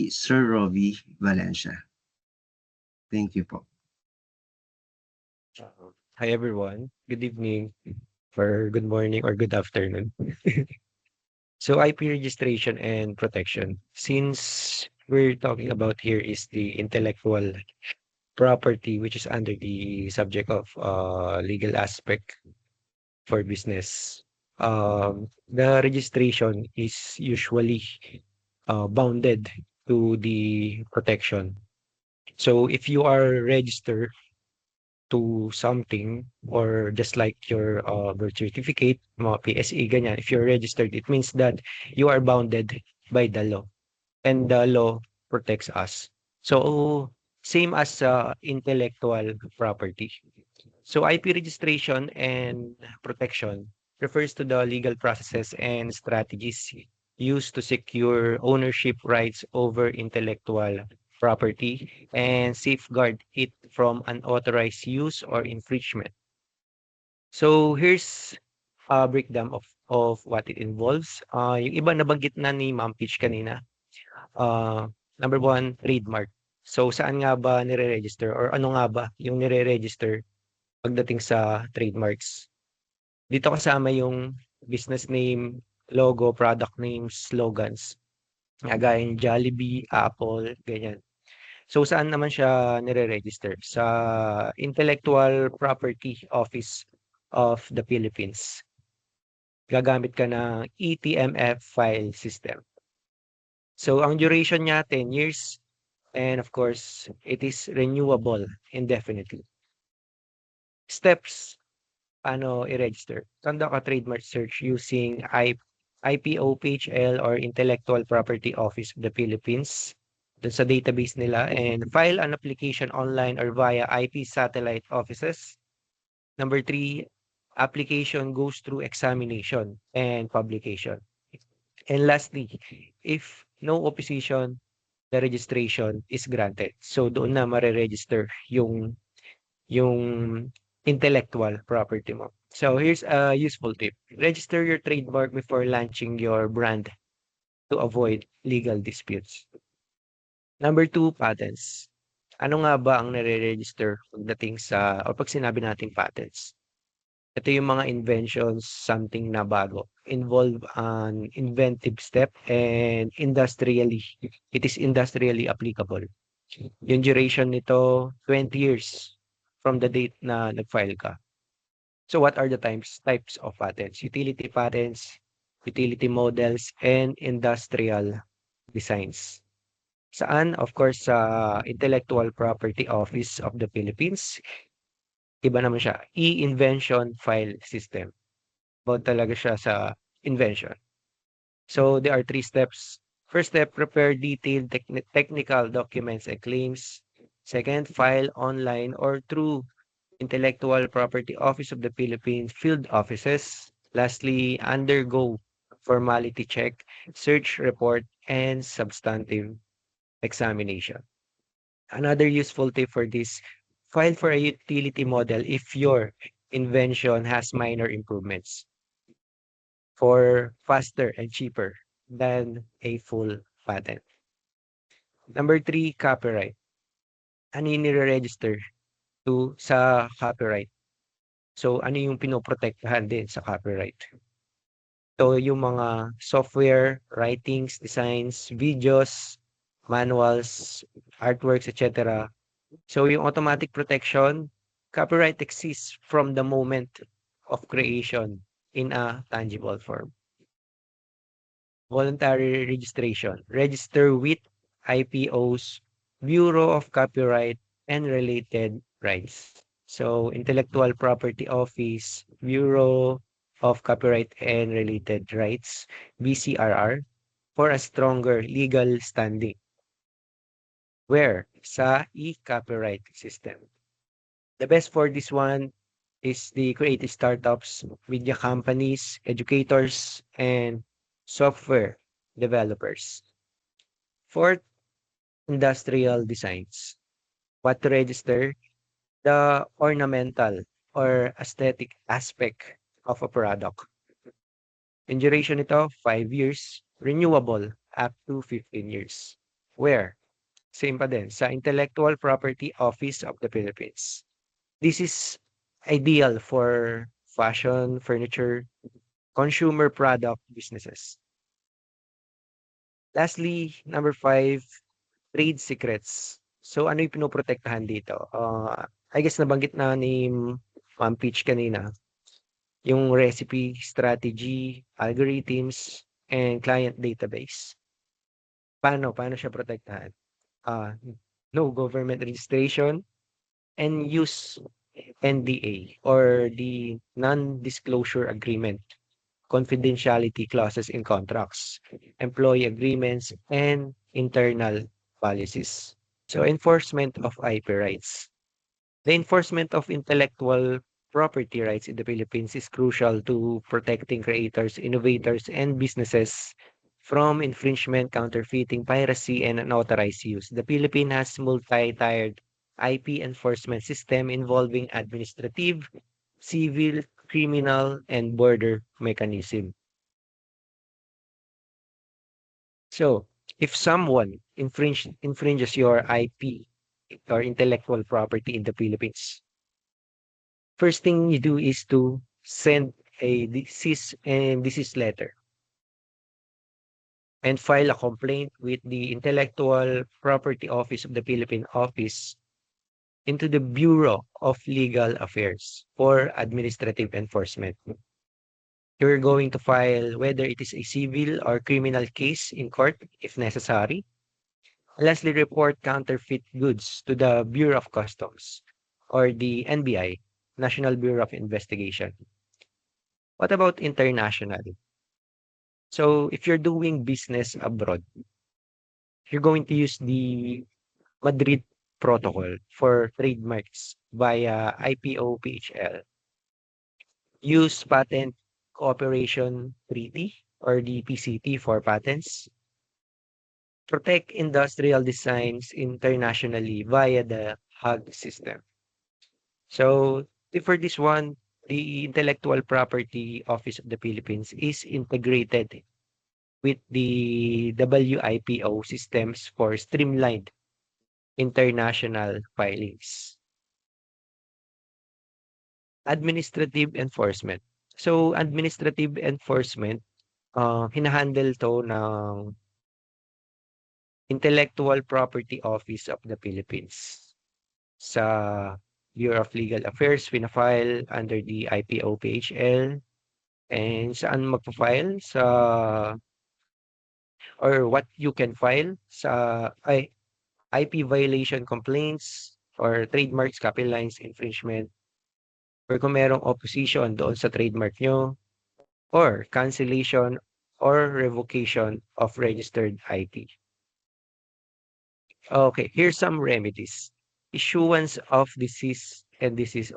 si Sir Rovi Valencia. Thank you po. Hi everyone. Good evening or good morning or good afternoon. So IP registration and protection. Since we're talking about here is the intellectual property, which is under the subject of legal aspect for business. The registration is usually bounded to the protection. So if you are registered to something or just like your birth certificate, mga PSE, ganyan, if you're registered, it means that you are bounded by the law and the law protects us. So same as intellectual property. So IP registration and protection refers to the legal processes and strategies used to secure ownership rights over intellectual property and safeguard it from unauthorized use or infringement. So here's a breakdown of what it involves. Yung iba nabanggit na ni Ma'am Peach kanina. Number one, trademark. So saan nga ba nire-register or ano nga ba yung nire-register pagdating sa trademarks? Dito kasama yung business name, logo, product names, slogans. Gaya ng Jollibee, Apple, ganyan. So saan naman siya nire-register? Sa Intellectual Property Office of the Philippines. Gagamit ka ng ETMF file system. So ang duration niya 10 years and of course it is renewable indefinitely. Steps paano i-register? Conduct a trademark search using IPOPHL or Intellectual Property Office of the Philippines dun sa database nila and file an application online or via IP satellite offices. Number 3, application goes through examination and publication. And lastly, if no opposition, the registration is granted. So doon na mare-register yung intellectual property mo. So here's a useful tip. Register your trademark before launching your brand to avoid legal disputes. Number 2, patents. Ano nga ba ang nare-register pagdating sa o pag sinabi nating patents? Ito yung mga inventions, something na bago. Involve an inventive step and it is industrially applicable. Yung duration nito, 20 years from the date na nag-file ka. So what are the types of patents? Utility patents, utility models, and industrial designs. Saan? Of course, sa Intellectual Property Office of the Philippines. Iba naman siya, e-invention file system. About talaga siya sa invention. So there are 3 steps. First step, prepare detailed technical documents and claims. Second, file online or through Intellectual Property Office of the Philippines field offices. Lastly, undergo formality check, search report, and substantive examination. Another useful tip for this, file for a utility model if your invention has minor improvements for faster and cheaper than a full patent. Number 3, copyright. Ano yung nire-register sa copyright? So, ano yung pinoprotektahan din sa copyright? So, yung mga software, writings, designs, videos, manuals, artworks, etc. So, yung automatic protection, copyright exists from the moment of creation in a tangible form. Voluntary registration. Register with IPO's Bureau of Copyright and Related Rights. So, Intellectual Property Office, Bureau of Copyright and Related Rights, BCRR, for a stronger legal standing. Where? Sa e-copyright system. The best for this one is the creative startups, media companies, educators, and software developers. Fourth, industrial designs. What to register? The ornamental or aesthetic aspect of a product. In duration nito, 5 years, renewable up to 15 years. Where? Same pa din, sa Intellectual Property Office of the Philippines. This is ideal for fashion, furniture, consumer product businesses. Lastly, number 5, trade secrets. So ano yung pinoprotektahan dito? I guess nabanggit na ni Ma'am Peach kanina, yung recipe, strategy, algorithms, and client database. Paano siya protektahan? No government registration and use NDA or the non-disclosure agreement, confidentiality clauses in contracts, employee agreements, and internal policies. So enforcement of IP rights. The enforcement of intellectual property rights in the Philippines is crucial to protecting creators, innovators, and businesses from infringement, counterfeiting, piracy, and unauthorized use. The Philippines has multi-tiered IP enforcement system involving administrative, civil, criminal, and border mechanism. So, if someone infringes your IP or intellectual property in the Philippines, first thing you do is to send a cease and desist letter and file a complaint with the Intellectual Property Office of the Philippine Office into the Bureau of Legal Affairs for administrative enforcement. You're going to file whether it is a civil or criminal case in court if necessary. Lastly, report counterfeit goods to the Bureau of Customs or the NBI, National Bureau of Investigation. What about international? So if you're doing business abroad, you're going to use the Madrid Protocol for trademarks via IPO-PHL. Use Patent Cooperation Treaty or the PCT for patents. Protect industrial designs internationally via the Hague system. So for this one, the Intellectual Property Office of the Philippines is integrated with the WIPO systems for streamlined international filings. Administrative enforcement. So administrative enforcement, hinahandle to ng Intellectual Property Office of the Philippines. Sa Bureau of Legal Affairs, fina-file under the IPO-PHL. And saan magpa-file? Or what you can file sa IP violation complaints or trademarks, copylines, infringement, or kung merong opposition doon sa trademark nyo, or cancellation or revocation of registered IP. Okay, here's some remedies. Issuance of cease and desist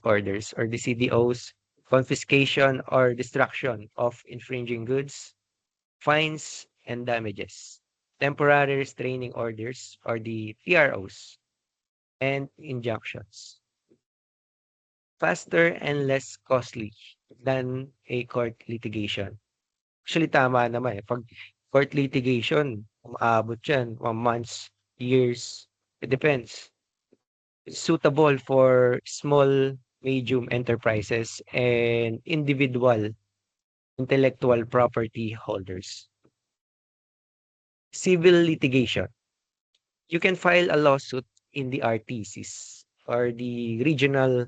orders or the CDOs, confiscation or destruction of infringing goods, fines and damages, temporary restraining orders or the TROs, and injunctions. Faster and less costly than a court litigation. Actually, tama naman eh. Pag court litigation, umaabot yan, 1 months, years, it depends. It's suitable for small, medium enterprises and individual intellectual property holders. Civil litigation. You can file a lawsuit in the RTCs or the regional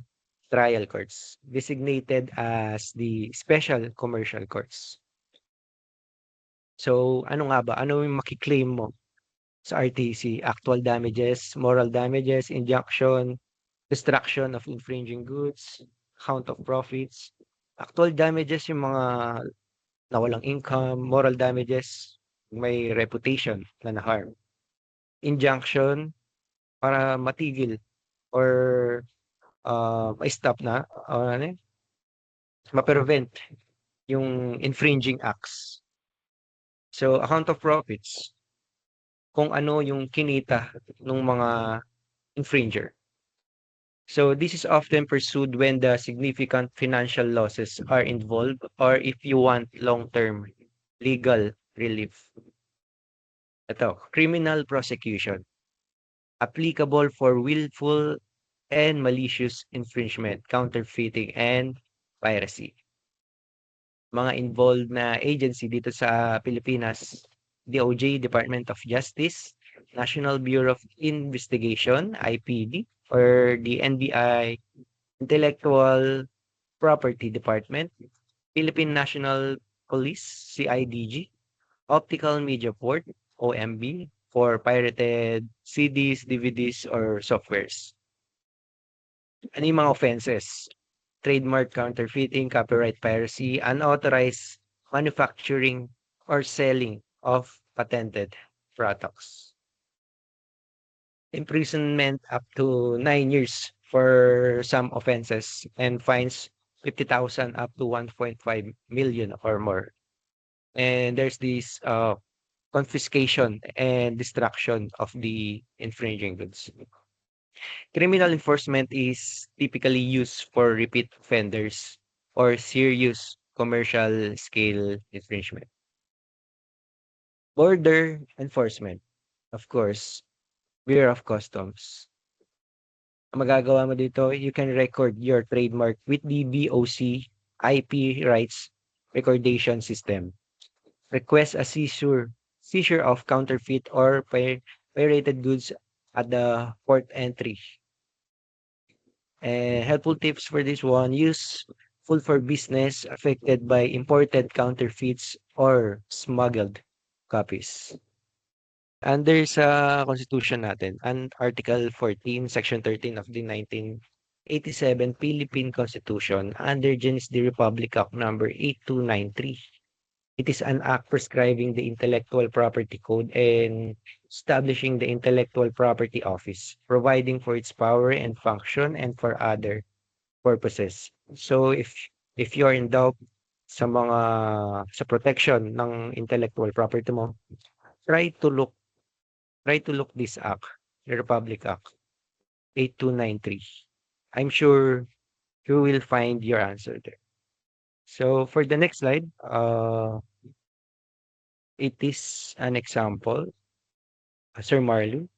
trial courts designated as the special commercial courts. So ano nga ba? Ano yung makiklaim mo sa RTC? Actual damages, moral damages, injunction, destruction of infringing goods, count of profits. Actual damages yung mga nawalang income, moral damages, may reputation na na-harm. Injunction, para matigil or ma-stop na, ano yun? Ma-prevent yung infringing acts. So, account of profits, kung ano yung kinita ng mga infringer. So, this is often pursued when the significant financial losses are involved or if you want long-term legal relief. Ito, criminal prosecution. Applicable for willful and malicious infringement, counterfeiting, and piracy. Mga involved na agency dito sa Pilipinas, DOJ, Department of Justice, National Bureau of Investigation, IPD, or the NBI, Intellectual Property Department, Philippine National Police, CIDG, Optical Media Port, OMB, for pirated CDs, DVDs, or softwares. Ano yung mga offenses? Trademark counterfeiting, copyright piracy, unauthorized manufacturing or selling of patented products. Imprisonment up to 9 years for some offenses and fines 50,000 up to 1.5 million or more. And there's this confiscation and destruction of the infringing goods. Criminal enforcement is typically used for repeat offenders or serious commercial scale infringement. Border enforcement, of course, Bureau of Customs. Ang magagawa mo dito, you can record your trademark with the BOC IP rights recordation system. Request a seizure of counterfeit or pirated goods at the port entry. Helpful tips for this one, useful for business affected by imported counterfeits or smuggled copies. Under sa Constitution natin, Article 14, Section 13 of the 1987 Philippine Constitution, under Gens de Republic Act number 8293. It is an act prescribing the Intellectual Property Code and establishing the Intellectual Property Office, providing for its power and function and for other purposes. So if you're in doubt sa protection ng intellectual property mo, try to look this act, the Republic Act 8293. I'm sure you will find your answer there. So for the next slide, it is an example, Sir Marlon.